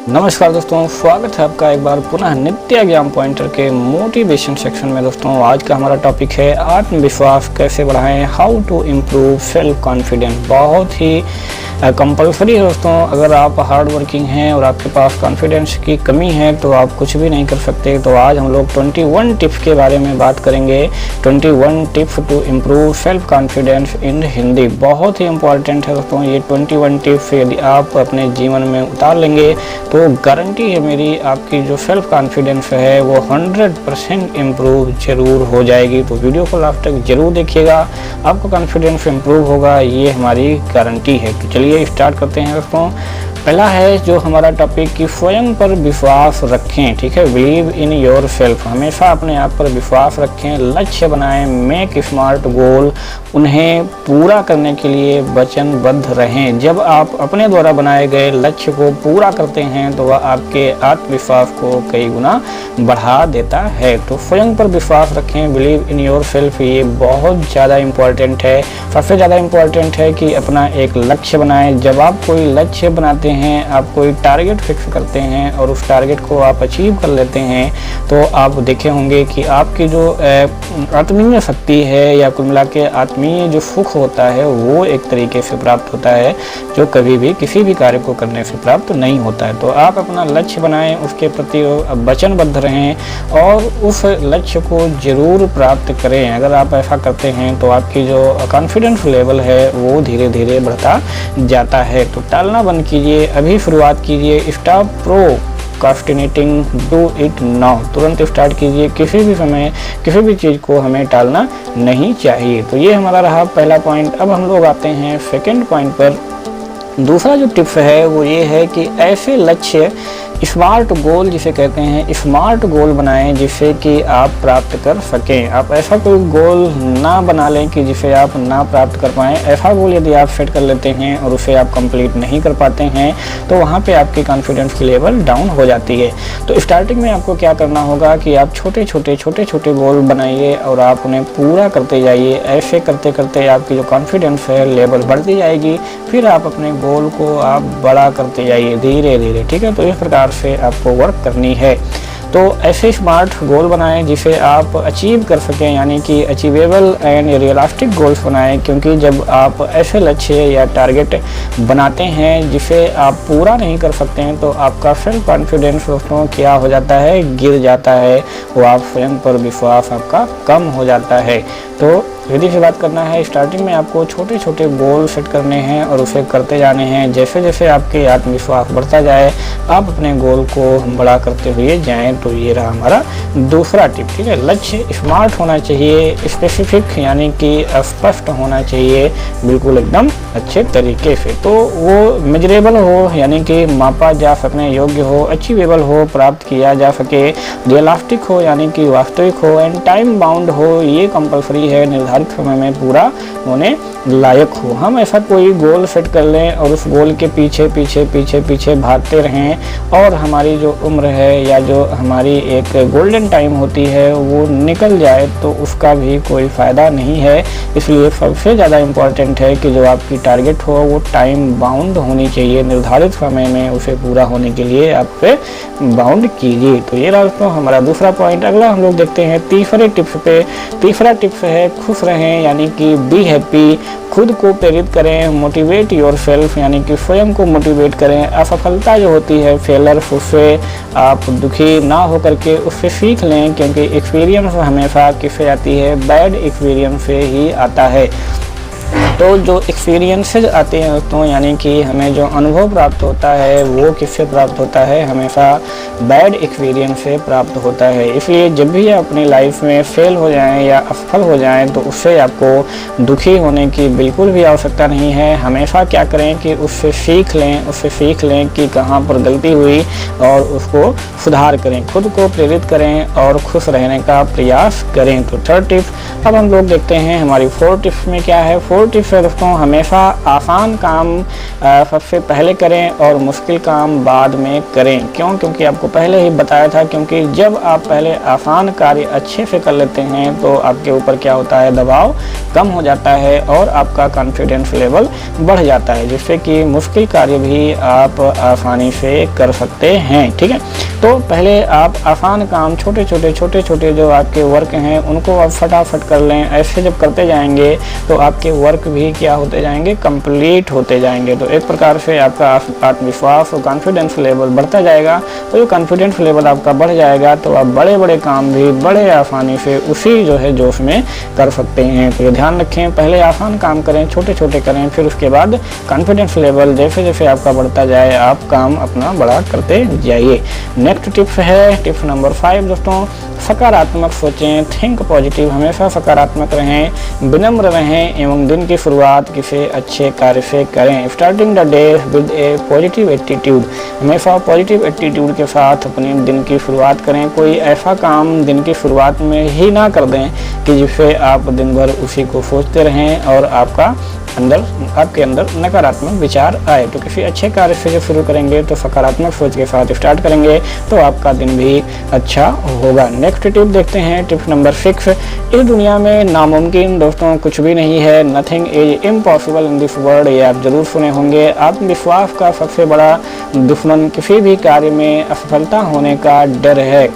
नमस्कार दोस्तों, स्वागत है आपका एक बार पुनः नित्य ज्ञान पॉइंटर के मोटिवेशन सेक्शन में। दोस्तों आज का हमारा टॉपिक है आत्मविश्वास कैसे बढ़ाएं, how to improve self confidence. बहुत ही कंपलसरी है दोस्तों। अगर आप हार्ड वर्किंग हैं और आपके पास कॉन्फिडेंस की कमी है तो आप कुछ भी नहीं कर सकते। तो आज हम लोग 21 टिप्स के बारे में बात करेंगे। 21 tips to improve self confidence in Hindi. बहुत ही इंपॉर्टेंट है दोस्तों ये 21 टिप्स। यदि आप अपने जीवन में उतार लेंगे तो गारंटी है मेरी, आपकी जो सेल्फ कॉन्फिडेंस है वो 100% इम्प्रूव जरूर हो जाएगी। तो वीडियो को लास्ट तक जरूर देखिएगा, आपका कॉन्फिडेंस इम्प्रूव होगा, ये हमारी गारंटी है। तो चलिए स्टार्ट करते हैं दोस्तों। पहला है जो हमारा टॉपिक कि स्वयं पर विश्वास रखें। ठीक है, बिलीव इन योर सेल्फ। हमेशा अपने आप पर विश्वास रखें, लक्ष्य बनाएं, मेक स्मार्ट गोल, उन्हें पूरा करने के लिए वचनबद्ध रहें। जब आप अपने द्वारा बनाए गए लक्ष्य को पूरा करते हैं तो वह आपके आत्मविश्वास को कई गुना बढ़ा देता है। तो स्वयं पर विश्वास रखें, बिलीव इन योर सेल्फ, ये बहुत ज़्यादा इम्पोर्टेंट है। सबसे ज़्यादा इम्पोर्टेंट है कि अपना एक लक्ष्य बनाएं। जब आप कोई लक्ष्य बनाते हैं, आप कोई टारगेट फिक्स करते हैं और उस टारगेट को आप अचीव कर लेते हैं तो आप देखे होंगे कि आपकी जो आत्मीय शक्ति है या कुल मिला के आत्मीय जो सुख होता है वो एक तरीके से प्राप्त होता है जो कभी भी किसी भी कार्य को करने से प्राप्त नहीं होता है। तो आप अपना लक्ष्य बनाएं, उसके प्रति वचनबद्ध रहें और उस लक्ष्य को जरूर प्राप्त करें। अगर आप ऐसा करते हैं तो आपकी जो कॉन्फिडेंस लेवल है वो धीरे धीरे बढ़ता जाता है। तो टालना बंद कीजिए, अभी शुरुआत कीजिए। Stop procrastinating, do it now. तुरंत स्टार्ट कीजिए। किसी भी समय किसी भी चीज़ को हमें टालना नहीं चाहिए। तो ये हमारा रहा पहला पॉइंट। अब हम लोग आते हैं सेकंड पॉइंट पर। दूसरा जो टिप्स है वो ये है कि ऐसे लक्ष्य स्मार्ट गोल जिसे कहते हैं, स्मार्ट गोल बनाएं जिससे कि आप प्राप्त कर सकें। आप ऐसा कोई गोल ना बना लें कि जिसे आप ना प्राप्त कर पाएँ। ऐसा गोल यदि आप सेट कर लेते हैं और उसे आप कंप्लीट नहीं कर पाते हैं तो वहाँ पे आपकी कॉन्फिडेंस की लेवल डाउन हो जाती है। तो स्टार्टिंग में आपको क्या करना होगा कि आप छोटे छोटे गोल बनाइए और आप उन्हें पूरा करते जाइए। ऐसे करते करते आपकी जो कॉन्फिडेंस है लेवल बढ़ती जाएगी। फिर आप अपने गोल को आप बड़ा करते जाइए धीरे धीरे। ठीक है, तो इस प्रकार से आपको वर्क करनी है। तो ऐसे स्मार्ट गोल बनाएं जिसे आप अचीव कर सकें, यानी कि अचीवेबल एंड रियलिस्टिक गोल्स बनाएं। क्योंकि जब आप ऐसे लक्ष्य या टारगेट बनाते हैं जिसे आप पूरा नहीं कर सकते हैं तो आपका सेल्फ कॉन्फिडेंस दोस्तों क्या हो जाता है, गिर जाता है। वो आप स्वयं पर विश्वास आपका कम हो जाता है। तो यदि से बात करना है, स्टार्टिंग में आपको छोटे छोटे गोल सेट करने हैं और उसे करते जाने हैं। जैसे जैसे आपके आत्मविश्वास बढ़ता जाए आप अपने गोल को बड़ा करते हुए जाएं। तो ये रहा हमारा दूसरा टिप। ठीक है, लक्ष्य स्मार्ट होना चाहिए, स्पेसिफिक यानी कि स्पष्ट होना चाहिए, बिल्कुल एकदम अच्छे तरीके से। तो वो मेजरेबल हो यानी कि मापा जा सकने योग्य हो, अचीवेबल हो, प्राप्त किया जा सके, रियलिस्टिक हो यानी कि वास्तविक हो, एंड टाइम बाउंड हो। ये कंपलसरी है, निर्धारित समय में पूरा होने लायक हो। हम ऐसा कोई गोल सेट कर लें और उस गोल के पीछे पीछे पीछे पीछे भागते रहें और हमारी जो उम्र है या जो हमारी एक गोल्डन टाइम होती है वो निकल जाए तो उसका भी कोई फ़ायदा नहीं है। इसलिए सबसे ज़्यादा इम्पॉर्टेंट है कि जो आपकी टारगेट हो वो टाइम बाउंड होनी चाहिए। निर्धारित समय में उसे पूरा होने के लिए आप पे बाउंड कीजिए। तो ये रहा हमारा दूसरा पॉइंट। अगला हम लोग देखते हैं तीसरे टिप्स पे। तीसरा टिप्स है खुश रहें यानी कि बी हैप्पी। खुद को प्रेरित करें, मोटिवेट योर सेल्फ यानी कि स्वयं को मोटिवेट करें। असफलता जो होती है, फेलर, उससे आप दुखी ना होकर के उससे सीख लें। क्योंकि एक्सपीरियंस हमेशा किससे आती है, बैड एक्सपीरियंस से ही आता है। तो जो एक्सपीरियंसेस आते हैं दोस्तों, यानी कि हमें जो अनुभव प्राप्त होता है वो किससे प्राप्त होता है, हमेशा बैड एक्सपीरियंस से प्राप्त होता है। इसलिए जब भी आप अपनी लाइफ में फेल हो जाएं या असफल हो जाएं तो उससे आपको दुखी होने की बिल्कुल भी आवश्यकता नहीं है। हमेशा क्या करें कि उससे सीख लें कि कहाँ पर गलती हुई और उसको सुधार करें। खुद को प्रेरित करें और खुश रहने का प्रयास करें। तो थर्ड टिप अब हम लोग देखते हैं हमारी फोर्थ टिप्स में क्या है। फोर्थ टिप्स टिप्स है दोस्तों, हमेशा आसान काम सबसे पहले करें और मुश्किल काम बाद में करें। क्यों? क्योंकि आपको पहले ही बताया था, क्योंकि जब आप पहले आसान कार्य अच्छे से कर लेते हैं तो आपके ऊपर क्या होता है, दबाव कम हो जाता है और आपका कॉन्फिडेंस लेवल बढ़ जाता है, जिससे कि मुश्किल कार्य भी आप आसानी से कर सकते हैं। ठीक है, तो पहले आप आसान काम छोटे छोटे जो आपके वर्क हैं उनको आप फटाफट कर लें। ऐसे जब करते जाएंगे तो आपके वर्क भी क्या होते जाएंगे, कंप्लीट होते जाएंगे। तो एक प्रकार से आपका आत्मविश्वास और कॉन्फिडेंस लेवल बढ़ता जाएगा। तो जो कॉन्फिडेंस लेवल आपका बढ़ जाएगा तो आप बड़े बड़े काम भी बड़े आसानी से उसी जो है जोश में कर सकते हैं। तो ये ध्यान रखें, पहले आसान काम करें, छोटे छोटे करें, फिर उसके बाद कॉन्फिडेंस लेवल जैसे जैसे आपका बढ़ता जाए आप काम अपना बड़ा करते जाइए। नेक्स्ट टिप्स है टिप्स नंबर 5 दोस्तों, सकारात्मक सोचें, थिंक पॉजिटिव। हमेशा सकारात्मक रहें, विनम्र रहें एवं दिन की शुरुआत किसी अच्छे कार्य से करें। Starting the day with A positive attitude. हमेशा पॉजिटिव एटीट्यूड के साथ अपने दिन की शुरुआत करें। कोई ऐसा काम दिन की शुरुआत में ही ना कर दें कि जिससे आप दिन भर उसी को सोचते रहें और आपके अंदर नकारात्मक विचार आए। तो किसी अच्छे कार्य से जब शुरू करेंगे तो सकारात्मक सोच के साथ स्टार्ट करेंगे तो आपका दिन भी अच्छा होगा। नेक्स्ट टिप देखते हैं, टिप नंबर 6। इस दुनिया में नामुमकिन दोस्तों कुछ भी नहीं है। Nothing is impossible in this world. ये आप जरूर सुने होंगे। आत्मविश्वास का सबसे बड़ा दुश्मन किसी भी कार्य में असफलता होने का डर है,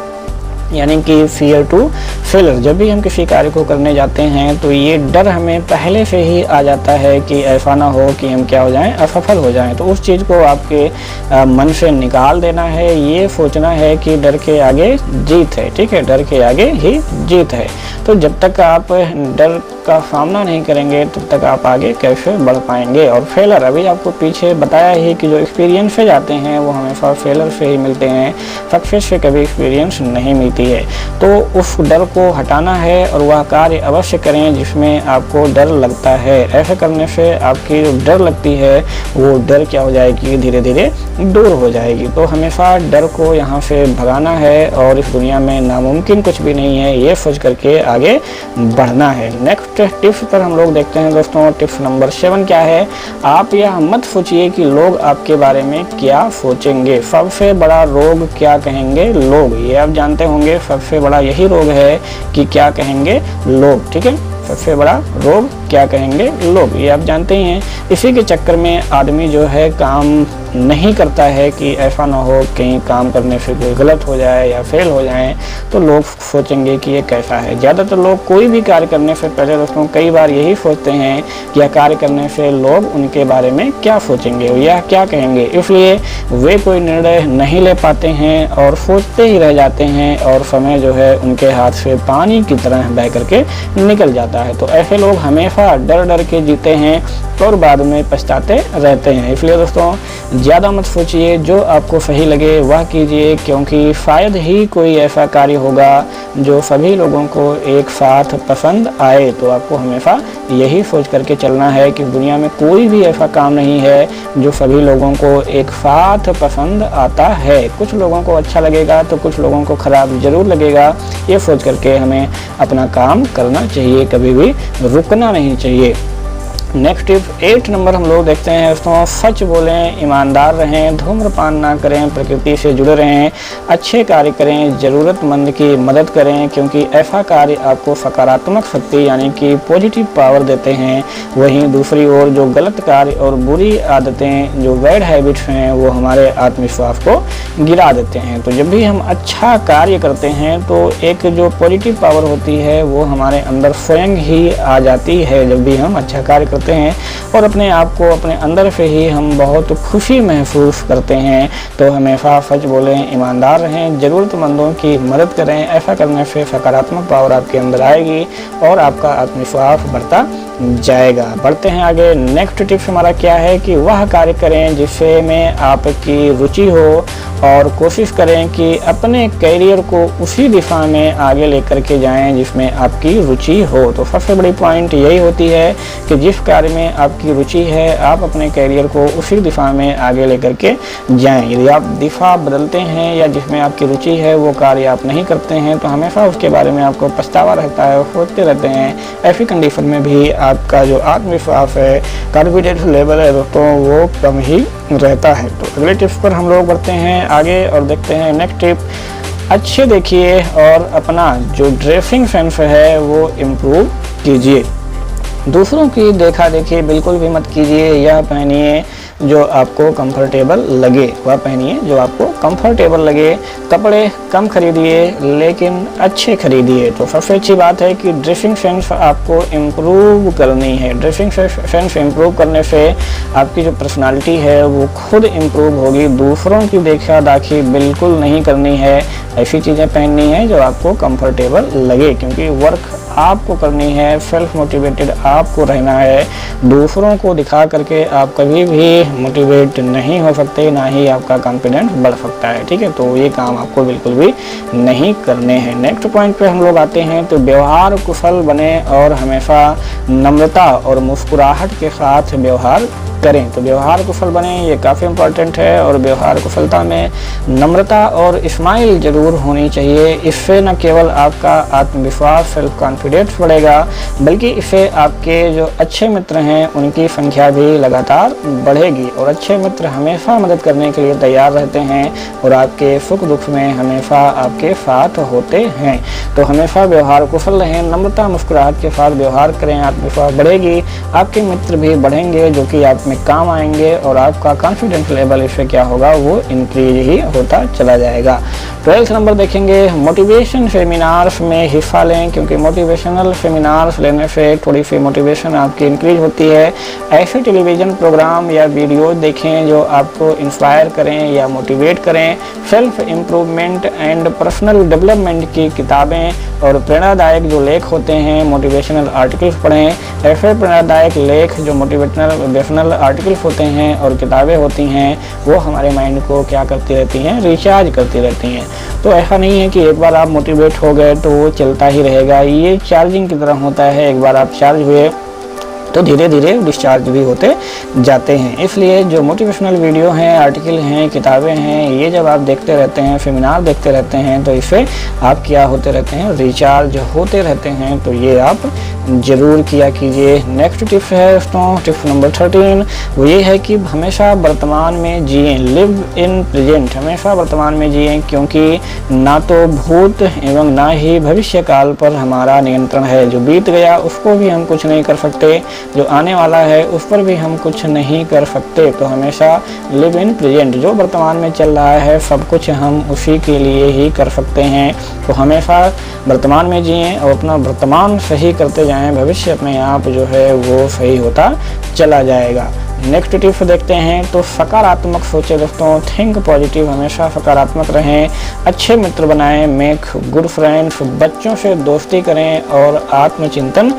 यानी कि फियर टू फेलियर। जब भी हम किसी कार्य को करने जाते हैं तो ये डर हमें पहले से ही आ जाता है कि ऐसा ना हो कि हम क्या हो जाएं, असफल हो जाएं। तो उस चीज़ को आपके मन से निकाल देना है। ये सोचना है कि डर के आगे जीत है। ठीक है, डर के आगे ही जीत है। तो जब तक आप डर का सामना नहीं करेंगे तब तक आप आगे कैसे बढ़ पाएंगे। और फेलर, अभी आपको पीछे बताया ही कि जो एक्सपीरियंस से जाते हैं वो हमेशा फेलर से ही मिलते हैं, सक्सेस से कभी एक्सपीरियंस नहीं मिलती है। तो उस डर को हटाना है और वह कार्य अवश्य करें जिसमें आपको डर लगता है। ऐसा करने से आपकी जो डर लगती है वो डर क्या हो जाएगी, धीरे धीरे दूर हो जाएगी। तो हमेशा डर को यहाँ से भगाना है और इस दुनिया में नामुमकिन कुछ भी नहीं है, ये सोच करके आगे बढ़ना है। नेक्स्ट टिप्स पर हम लोग देखते हैं दोस्तों, टिप्स नंबर 7 क्या है। आप यह मत सोचिए कि लोग आपके बारे में क्या सोचेंगे। सबसे बड़ा रोग क्या कहेंगे लोग, ये आप जानते होंगे। सबसे बड़ा यही रोग है कि क्या कहेंगे लोग। ठीक है, सबसे बड़ा रोग क्या कहेंगे लोग, ये आप जानते ही हैं। इसी के चक्कर में आदमी जो है काम नहीं करता है कि ऐसा ना हो कहीं काम करने से कोई गलत हो जाए या फेल हो जाए तो लोग सोचेंगे कि ये कैसा है। ज़्यादातर लोग कोई भी कार्य करने से पहले दोस्तों कई बार यही सोचते हैं कि यह कार्य करने से लोग उनके बारे में क्या सोचेंगे या क्या कहेंगे, इसलिए वे कोई निर्णय नहीं ले पाते हैं और सोचते ही रह जाते हैं और समय जो है उनके हाथ से पानी की तरह बह करके निकल जाता है। तो ऐसे लोग हमेशा डर डर के जीते हैं और बाद में पछताते रहते हैं। इसलिए दोस्तों ज़्यादा मत सोचिए, जो आपको सही लगे वह कीजिए, क्योंकि शायद ही कोई ऐसा कार्य होगा जो सभी लोगों को एक साथ पसंद आए। तो आपको हमेशा यही सोच करके चलना है कि दुनिया में कोई भी ऐसा काम नहीं है जो सभी लोगों को एक साथ पसंद आता है। कुछ लोगों को अच्छा लगेगा तो कुछ लोगों को ख़राब ज़रूर लगेगा। ये सोच करके हमें अपना काम करना चाहिए, कभी भी रुकना नहीं चाहिए। नेक्स्ट टिप 8 नंबर हम लोग देखते हैं दोस्तों, सच बोलें, ईमानदार रहें, धूम्रपान ना करें, प्रकृति से जुड़े रहें, अच्छे कार्य करें, ज़रूरतमंद की मदद करें, क्योंकि ऐसा कार्य आपको सकारात्मक शक्ति यानी कि पॉजिटिव पावर देते हैं। वहीं दूसरी ओर जो गलत कार्य और बुरी आदतें, जो बैड हैबिट्स हैं, वो हमारे आत्मविश्वास को गिरा देते हैं। तो जब भी हम अच्छा कार्य करते हैं तो एक जो पॉजिटिव पावर होती है वो हमारे अंदर स्वयं ही आ जाती है। जब भी हम अच्छा कार्य करते हैं और अपने आप को अपने अंदर से ही हम बहुत खुशी महसूस करते हैं। तो हमेशा सच बोलें, ईमानदार रहें, ज़रूरतमंदों की मदद करें। ऐसा करने से सकारात्मक पावर आपके अंदर आएगी और आपका आत्मविश्वास बढ़ता जाएगा। बढ़ते हैं आगे। नेक्स्ट टिप्स हमारा क्या है कि वह कार्य करें जिससे में आपकी रुचि हो और कोशिश करें कि अपने करियर को उसी दिशा में आगे लेकर के जाएं जिसमें आपकी रुचि हो। तो सबसे बड़ी पॉइंट यही होती है कि जिस कार्य में आपकी रुचि है आप अपने करियर को उसी दिशा में आगे लेकर के जाएं। यदि आप दिशा बदलते हैं या जिसमें आपकी रुचि है वो कार्य आप नहीं करते हैं तो हमेशा उसके बारे में आपको पछतावा रहता है, सोचते रहते हैं। ऐसी कंडीशन में भी आपका जो आत्मविश्वास है, कॉन्फिडेंस लेवल है दोस्तों, वो कम ही रहता है। तो अगले टिप्स पर हम लोग बढ़ते हैं आगे और देखते हैं नेक्स्ट टिप। अच्छे देखिए और अपना जो ड्रेसिंग सेंस है वो इम्प्रूव कीजिए। दूसरों की देखा देखी बिल्कुल भी मत कीजिए। यह पहनिए जो आपको कंफर्टेबल लगे, वह पहनिए जो आपको कंफर्टेबल लगे। कपड़े कम खरीदिए लेकिन अच्छे खरीदिए। तो सबसे अच्छी बात है कि ड्रेसिंग सेंस आपको इम्प्रूव करनी है। ड्रेसिंग सेंस इम्प्रूव करने से आपकी जो पर्सनालिटी है वो खुद इम्प्रूव होगी। दूसरों की देखा दाखी बिल्कुल नहीं करनी है। ऐसी चीज़ें पहननी है जो आपको कंफर्टेबल लगे, क्योंकि वर्क आपको करनी है, सेल्फ मोटिवेटेड आपको रहना है। दूसरों को दिखा करके आप कभी भी मोटिवेट नहीं हो सकते, ना ही आपका कॉन्फिडेंस बढ़ सकता है। ठीक है, तो ये काम आपको बिल्कुल भी नहीं करने हैं। नेक्स्ट पॉइंट पे हम लोग आते हैं। तो व्यवहार कुशल बने और हमेशा नम्रता और मुस्कुराहट के साथ व्यवहार करें। तो व्यवहार कुशल बने, ये काफ़ी इंपॉर्टेंट है। और व्यवहार कुशलता में नम्रता और स्माइल जरूर होनी चाहिए। इससे न केवल आपका आत्मविश्वास, सेल्फ कॉन्फिडेंस बढ़ेगा, बल्कि इससे आपके जो अच्छे मित्र हैं उनकी संख्या भी लगातार बढ़ेगी। और अच्छे मित्र हमेशा मदद करने के लिए तैयार रहते हैं और आपके सुख दुख में हमेशा आपके साथ होते हैं। तो हमेशा व्यवहार कुशल रहें, नम्रता मुस्कुराहट के साथ व्यवहार करें, आत्मविश्वास बढ़ेगी, आपके मित्र भी बढ़ेंगे जो कि आप में काम आएंगे और आपका कॉन्फिडेंस लेवल इससे क्या होगा, वो इंक्रीज ही होता चला जाएगा। 12 नंबर देखेंगे, मोटिवेशन सेमिनार्स में हिस्सा लें, क्योंकि मोटिवेशनल सेमिनार्स लेने से थोड़ी सी मोटिवेशन आपकी इंक्रीज होती है। ऐसे टेलीविज़न प्रोग्राम या वीडियो देखें जो आपको इंस्पायर करें या मोटिवेट करें। Self improvement and personal development की किताबें और प्रेरणादायक जो लेख होते हैं, मोटिवेशनल आर्टिकल्स पढ़ें। ऐसे प्रेरणादायक लेख जो मोटिवेशनल आर्टिकल्स होते हैं और किताबें होती हैं, वो हमारे माइंड को क्या करती रहती हैं, रिचार्ज करती रहती हैं। तो ऐसा नहीं है कि एक बार आप मोटिवेट हो गए तो वो चलता ही रहेगा। ये चार्जिंग की तरह होता है, एक बार आप चार्ज हुए तो धीरे धीरे डिस्चार्ज भी होते जाते हैं। इसलिए जो मोटिवेशनल वीडियो हैं, आर्टिकल हैं, किताबें हैं, ये जब आप देखते रहते हैं, सेमिनार देखते रहते हैं, तो इससे आप क्या होते रहते हैं, रिचार्ज होते रहते हैं। तो ये आप ज़रूर किया कीजिए। नेक्स्ट टिप्स है दोस्तों, टिप्स नंबर 13, वो ये है कि हमेशा वर्तमान में जिएं, लिव इन प्रेजेंट। हमेशा वर्तमान में जिएं, क्योंकि ना तो भूत एवं ना ही भविष्य काल पर हमारा नियंत्रण है। जो बीत गया उसको भी हम कुछ नहीं कर सकते, जो आने वाला है उस पर भी हम कुछ नहीं कर सकते। तो हमेशा लिव इन प्रेजेंट, जो वर्तमान में चल रहा है सब कुछ हम उसी के लिए ही कर सकते हैं। तो हमेशा वर्तमान में जिएं और अपना वर्तमान सही करते जाएं, भविष्य अपने आप जो है वो सही होता चला जाएगा। नेक्स्ट टिप्स देखते हैं। तो सकारात्मक सोचे दोस्तों, थिंक पॉजिटिव, हमेशा सकारात्मक रहें, अच्छे मित्र बनाएं, मेक गुड फ्रेंड्स, बच्चों से दोस्ती करें और आत्मचिंतन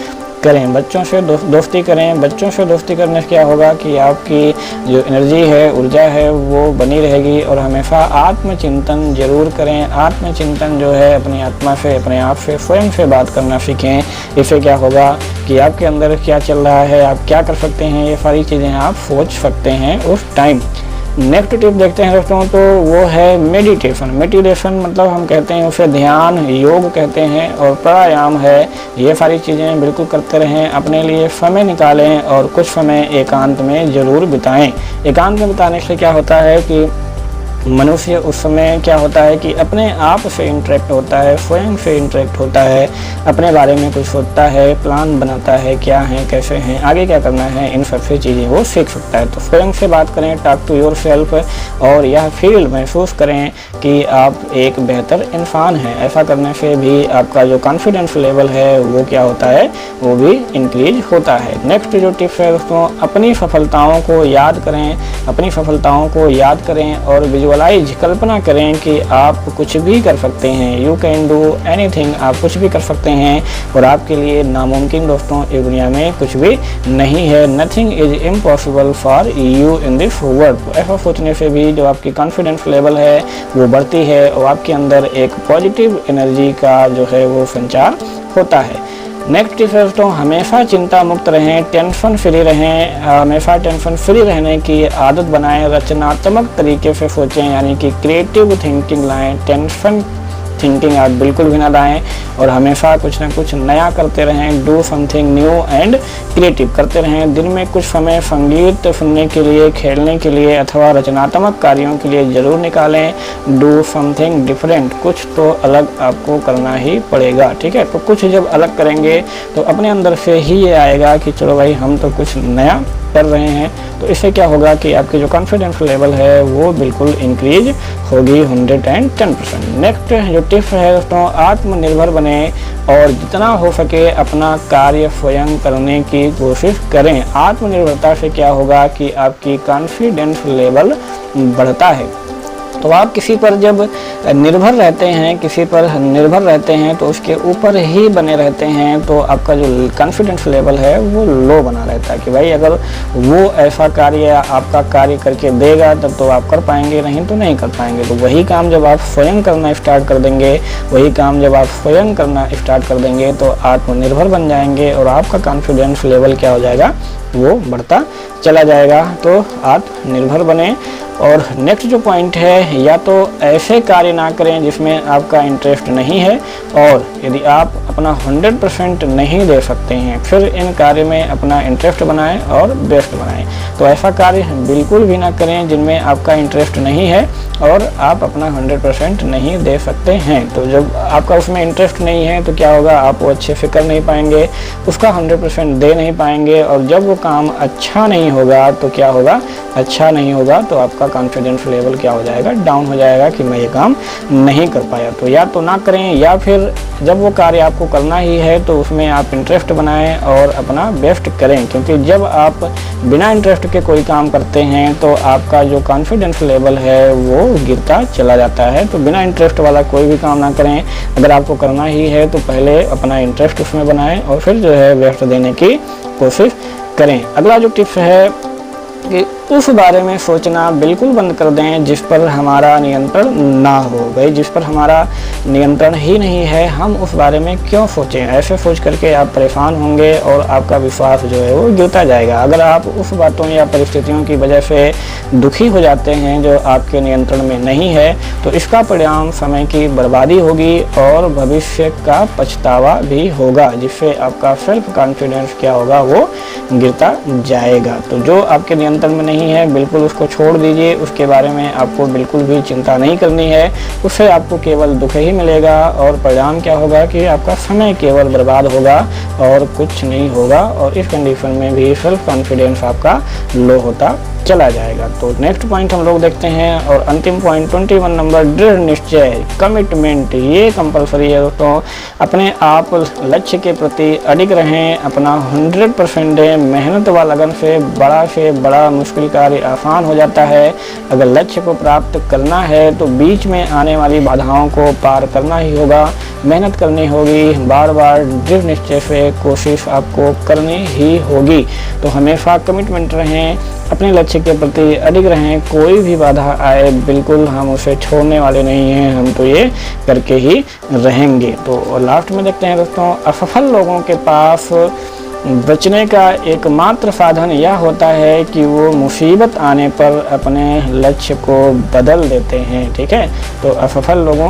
करें। बच्चों से दोस्ती करें। बच्चों से दोस्ती करने से क्या होगा कि आपकी जो एनर्जी है, ऊर्जा है, वो बनी रहेगी। और हमेशा आत्मचिंतन जरूर करें। आत्मचिंतन जो है अपनी आत्मा से, अपने आप से, स्वयं से बात करना सीखें। इससे क्या होगा कि आपके अंदर क्या चल रहा है, आप क्या कर सकते हैं, ये सारी चीज़ें आप सोच सकते हैं उस टाइम। नेक्स्ट टिप देखते हैं दोस्तों, तो वो है मेडिटेशन। मेडिटेशन मतलब हम कहते हैं उसे ध्यान, योग कहते हैं और प्राणायाम है। ये सारी चीज़ें बिल्कुल करते रहें, अपने लिए समय निकालें और कुछ समय एकांत में ज़रूर बिताएं। एकांत में बिताने से क्या होता है कि मनुष्य उस समय क्या होता है कि अपने आप से इंटरेक्ट होता है, स्वयं से इंटरेक्ट होता है, अपने बारे में कुछ सोचता है, प्लान बनाता है, क्या है, कैसे हैं, आगे क्या करना है, इन सबसे चीज़ें वो सीख सकता है। तो स्वयं से बात करें, टॉक टू योर सेल्फ, और यह फील महसूस करें कि आप एक बेहतर इंसान हैं। ऐसा करने से भी आपका जो कॉन्फिडेंस लेवल है वो क्या होता है, वो भी इंक्रीज होता है। नेक्स्ट जो टिप्स है दोस्तों, अपनी सफलताओं को याद करें। अपनी सफलताओं को याद करें और विजुअलाइज, कल्पना करें कि आप कुछ भी कर सकते हैं। यू कैन डू एनीथिंग, आप कुछ भी कर सकते हैं और आपके लिए नामुमकिन दोस्तों इस दुनिया में कुछ भी नहीं है। Nothing is impossible for you in this world. ऐसा सोचने से भी जो आपकी कॉन्फिडेंस लेवल है वो बढ़ती है और आपके अंदर एक पॉजिटिव एनर्जी का जो है वो संचार होता है। नेक्स्ट टिप्स दोस्तों, हमेशा चिंता मुक्त रहें, टेंशन फ्री रहें। हमेशा टेंशन फ्री रहने की आदत बनाएं, रचनात्मक तरीके से सोचें, यानी कि क्रिएटिव थिंकिंग लाएं। टेंशन थिंकिंग आप बिल्कुल भी ना लाएं और हमेशा कुछ ना कुछ नया करते रहें। Do something new and creative करते रहें। दिन में कुछ समय संगीत सुनने के लिए, खेलने के लिए अथवा रचनात्मक कार्यों के लिए ज़रूर निकालें। डू समथिंग डिफरेंट, कुछ तो अलग आपको करना ही पड़ेगा, ठीक है। तो कुछ जब अलग करेंगे तो अपने अंदर से ही ये आएगा कि चलो भाई हम तो कुछ नया कर रहे हैं। तो इससे क्या होगा कि आपकी जो कॉन्फिडेंस लेवल है वो बिल्कुल इंक्रीज होगी 110%। नेक्स्ट जो टिप्स है दोस्तों, आत्मनिर्भर बने और जितना हो सके अपना कार्य स्वयं करने की कोशिश करें। आत्मनिर्भरता से क्या होगा कि आपकी कॉन्फिडेंस लेवल बढ़ता है। तो आप किसी पर जब निर्भर रहते हैं तो उसके ऊपर ही बने रहते हैं, तो आपका जो कॉन्फिडेंस लेवल है वो लो बना रहता है कि भाई अगर वो ऐसा कार्य आपका कार्य करके देगा तब तो आप कर पाएंगे, नहीं तो नहीं कर पाएंगे। तो वही काम जब आप स्वयं करना स्टार्ट कर देंगे तो आत्मनिर्भर बन जाएंगे और आपका कॉन्फिडेंस लेवल क्या हो जाएगा, वो बढ़ता चला जाएगा। तो आत्मनिर्भर बने। और नेक्स्ट जो पॉइंट है, या तो ऐसे कार्य ना करें जिसमें आपका इंटरेस्ट नहीं है, और यदि आप अपना 100% नहीं दे सकते हैं फिर इन कार्य में अपना इंटरेस्ट बनाएं और बेस्ट बनाएं। तो ऐसा कार्य बिल्कुल भी ना करें जिनमें आपका इंटरेस्ट नहीं है और आप अपना 100% नहीं दे सकते हैं। तो जब आपका उसमें इंटरेस्ट नहीं है तो क्या होगा, आप वो अच्छे से कर नहीं पाएंगे, उसका 100% दे नहीं पाएंगे, और जब वो काम अच्छा नहीं होगा तो क्या होगा, अच्छा नहीं होगा तो आपका कॉन्फिडेंस लेवल क्या हो जाएगा, डाउन हो जाएगा कि मैं ये काम नहीं कर पाया। तो या तो ना करें, या फिर जब वो कार्य आपको करना ही है तो उसमें आप इंटरेस्ट बनाएं और अपना बेस्ट करें। क्योंकि जब आप बिना इंटरेस्ट के कोई काम करते हैं तो आपका जो कॉन्फिडेंस लेवल है वो गिरता चला जाता है। तो बिना इंटरेस्ट वाला कोई भी काम ना करें। अगर आपको करना ही है तो पहले अपना इंटरेस्ट उसमें बनाएं और फिर जो है बेस्ट देने की कोशिश करें। अगला जो टिप्स है कि उस बारे में सोचना बिल्कुल बंद कर दें जिस पर हमारा नियंत्रण ना हो। भाई जिस पर हमारा नियंत्रण ही नहीं है हम उस बारे में क्यों सोचें। ऐसे सोच करके आप परेशान होंगे और आपका विश्वास जो है वो गिरता जाएगा। अगर आप उस बातों या परिस्थितियों की वजह से दुखी हो जाते हैं जो आपके नियंत्रण में नहीं है तो इसका परिणाम समय की बर्बादी होगी और भविष्य का पछतावा भी होगा, जिससे आपका सेल्फ कॉन्फिडेंस क्या होगा, वो गिरता जाएगा। तो जो आपके नियंत्रण में नहीं है बिल्कुल उसको छोड़ दीजिए, उसके बारे में आपको बिल्कुल भी चिंता नहीं करनी है। उससे आपको केवल दुख ही मिलेगा और परिणाम क्या होगा कि आपका समय केवल बर्बाद होगा और कुछ नहीं होगा, और इस कंडीशन में भी सेल्फ कॉन्फिडेंस आपका लो होता चला जाएगा। तो नेक्स्ट पॉइंट हम लोग देखते हैं, और अंतिम पॉइंट 21 नंबर, दृढ़ निश्चय, कमिटमेंट। ये कंपलसरी है दोस्तों। अपने आप लक्ष्य के प्रति अडिग रहें, अपना 100% दें। मेहनत व लगन से बड़ा मुश्किल कार्य आसान हो जाता है। अगर लक्ष्य को प्राप्त करना है तो बीच में आने वाली बाधाओं को पार करना ही होगा, मेहनत करनी होगी, बार बार दृढ़ निश्चय से कोशिश आपको करनी ही होगी। तो हमेशा कमिटमेंट रहें, अपने लक्ष्य के प्रति अडिग रहें। कोई भी बाधा आए बिल्कुल हम उसे छोड़ने वाले नहीं हैं, हम तो ये करके ही रहेंगे। तो लास्ट में देखते हैं दोस्तों, असफल लोगों के पास बचने का एकमात्र साधन यह होता है कि वो मुसीबत आने पर अपने लक्ष्य को बदल देते हैं। ठीक है, तो असफल लोगों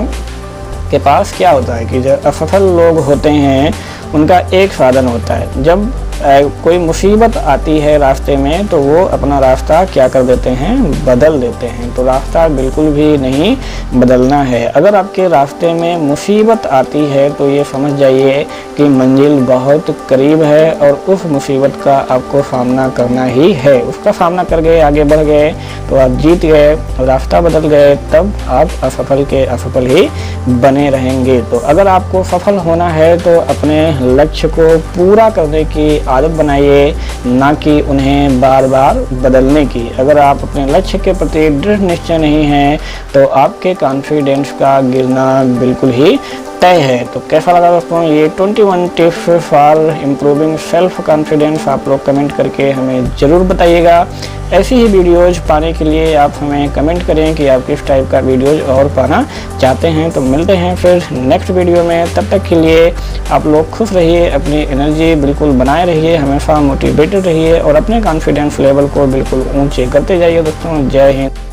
के पास क्या होता है कि जो असफल लोग होते हैं उनका एक साधन होता है, जब कोई मुसीबत आती है रास्ते में तो वो अपना रास्ता क्या कर देते हैं, बदल देते हैं। तो रास्ता बिल्कुल भी नहीं बदलना है। अगर आपके रास्ते में मुसीबत आती है तो ये समझ जाइए कि मंजिल बहुत करीब है और उस मुसीबत का आपको सामना करना ही है। उसका सामना कर गए, आगे बढ़ गए तो आप जीत गए, रास्ता बदल गए, तब आप असफल के असफल ही बने रहेंगे। तो अगर आपको सफल होना है तो अपने लक्ष्य को पूरा करने की आदत बनाइए, ना कि उन्हें बार बार बदलने की। अगर आप अपने लक्ष्य के प्रति दृढ़ निश्चय नहीं हैं तो आपके कॉन्फिडेंस का गिरना बिल्कुल ही तय है। तो कैसा लगा दोस्तों ये 21 tips for improving self confidence, आप लोग कमेंट करके हमें ज़रूर बताइएगा। ऐसी ही वीडियोज पाने के लिए आप हमें कमेंट करें कि आप किस टाइप का वीडियोज और पाना चाहते हैं। तो मिलते हैं फिर नेक्स्ट वीडियो में, तब तक के लिए आप लोग खुश रहिए, अपनी एनर्जी बिल्कुल बनाए रहिए, हमेशा मोटिवेटेड रहिए और अपने कॉन्फिडेंस लेवल को बिल्कुल ऊंचे करते जाइए दोस्तों। जय हिंद।